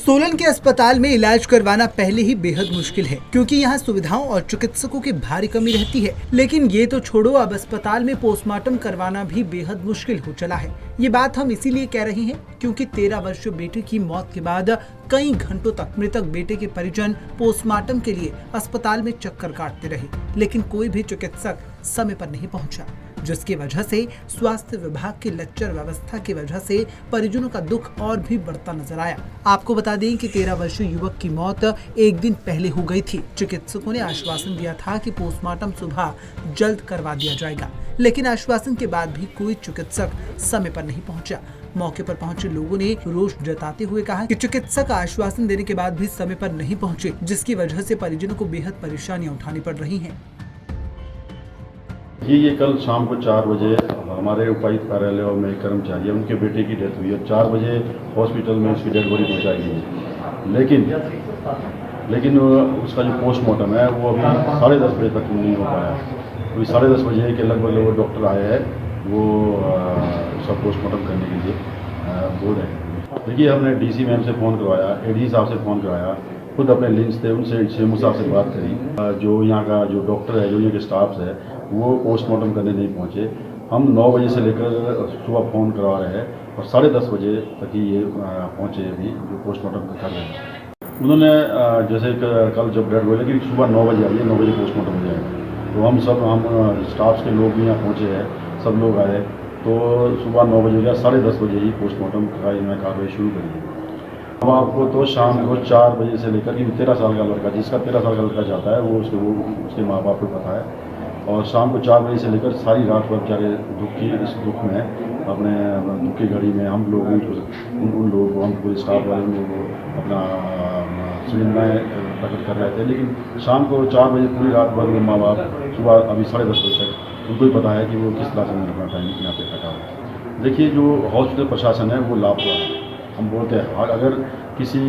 सोलन के अस्पताल में इलाज करवाना पहले ही बेहद मुश्किल है, क्योंकि यहाँ सुविधाओं और चिकित्सकों की भारी कमी रहती है। लेकिन ये तो छोड़ो, अब अस्पताल में पोस्टमार्टम करवाना भी बेहद मुश्किल हो चला है। ये बात हम इसीलिए कह रहे हैं क्योंकि 13 वर्षीय बेटे की मौत के बाद कई घंटों तक मृतक बेटे के परिजन पोस्टमार्टम के लिए अस्पताल में चक्कर काटते रहे, लेकिन कोई भी चिकित्सक समय पर नहीं पहुंचा, जिसकी वजह से स्वास्थ्य विभाग की लच्चर व्यवस्था की वजह से परिजनों का दुख और भी बढ़ता नजर आया। आपको बता दें कि 13 वर्षीय युवक की मौत एक दिन पहले हो गई थी। चिकित्सकों ने आश्वासन दिया था कि पोस्टमार्टम सुबह जल्द करवा दिया जाएगा, लेकिन आश्वासन के बाद भी कोई चिकित्सक समय पर नहीं पहुंचा। मौके पर पहुंचे लोगों ने रोष जताते हुए कहा कि चिकित्सक आश्वासन देने के बाद भी समय पर नहीं पहुंचे, जिसकी वजह से परिजनों को बेहद परेशानियां उठानी पड़ रही हैं। ये कल शाम को 4 बजे हमारे उपायुक्त कार्यालय में कर्मचारी है, उनके बेटे की डेथ हुई है। 4 बजे हॉस्पिटल में उसकी डेड बॉडी पहुंचाई गई है, लेकिन उसका जो पोस्टमार्टम है वो अभी 10:30 बजे तक नहीं हो पाया। अभी 10:30 बजे के लगभग वो डॉक्टर आए हैं, वो उसका पोस्टमार्टम करने के लिए बोल रहे हैं। देखिए, हमने डीसी मैम से फ़ोन करवाया, एडी साहब से फ़ोन करवाया, खुद अपने लिंक्स थे उनसे शेमू साहब से बात करी। जो यहाँ का जो डॉक्टर है, जो यहाँ के स्टाफ है, वो पोस्टमार्टम करने नहीं पहुँचे। हम 9 बजे से लेकर सुबह फ़ोन करवा रहे हैं और 10:30 बजे तक ही ये पहुँचे अभी जो पोस्टमार्टम कर रहे हैं। उन्होंने जैसे कल जब डेड हुए, लेकिन सुबह 9 बजे आइए, 9 बजे पोस्टमार्टम हो जाएगा। तो हम स्टाफ के लोग भी यहाँ पहुँचे हैं, सब लोग आए, तो सुबह 9 बजे या 10:30 बजे ही पोस्टमार्टम का इन्होंने कार्रवाई शुरू करी है। अब आपको तो शाम को 4 बजे से लेकर कि 13 साल का लड़का, जिसका 13 साल का लड़का जाता है, वो उसके माँ बाप को पता है। और शाम को 4 बजे से लेकर सारी रात भर बेचारे इस दुख में, अपने दुख की घड़ी में हम लोग उन लोगों को, हम पूरे स्टाफ वाले लोगों को अपना संवेदनाएँ प्रकट कर रहे थे। लेकिन शाम को 4 बजे पूरी रात भर माँ बाप सुबह अभी 10:30 बजे तक उनको ही पता है कि वो किस तरह से अपना टाइम यहाँ पे कटा है। देखिए, जो हॉस्पिटल प्रशासन है वो लापरवाह है। हम बोलते हैं अगर किसी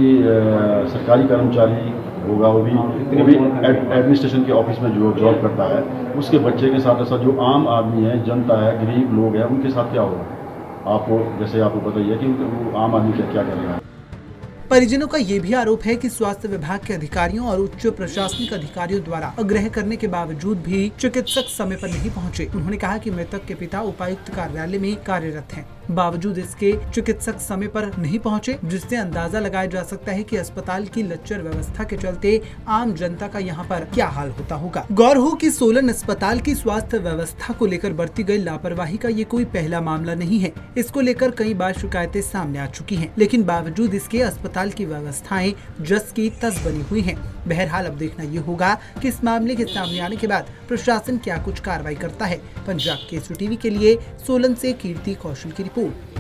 सरकारी कर्मचारी होगा, वो भी एडमिनिस्ट्रेशन के ऑफिस में जो जॉब करता है, उसके बच्चे के साथ ऐसा जो आम आदमी है, जनता है, गरीब लोग हैं, उनके साथ क्या होगा? आपको जैसे आपको बताइए कि वो आम आदमी क्या करेगा। परिजनों का ये भी आरोप है कि स्वास्थ्य विभाग के अधिकारियों और उच्च प्रशासनिक अधिकारियों द्वारा आग्रह करने के बावजूद भी चिकित्सक समय पर नहीं पहुंचे। उन्होंने कहा कि मृतक के पिता उपायुक्त कार्यालय में कार्यरत हैं, बावजूद इसके चिकित्सक समय पर नहीं पहुंचे, जिससे अंदाजा लगाया जा सकता है कि अस्पताल की लच्चर व्यवस्था के चलते आम जनता का यहाँ पर क्या हाल होता होगा। गौर हो कि सोलन अस्पताल की स्वास्थ्य व्यवस्था को लेकर बरती गई लापरवाही का ये कोई पहला मामला नहीं है। इसको लेकर कई बार शिकायतें सामने आ चुकी हैं, लेकिन बावजूद इसके अस्पताल की व्यवस्थाएं जस की तस बनी हुई हैं। बहरहाल अब देखना ये होगा कि इस मामले के सामने आने के बाद प्रशासन क्या कुछ कार्रवाई करता है। पंजाब केसरी टीवी के लिए सोलन से कीर्ति कौशल की रिपोर्ट।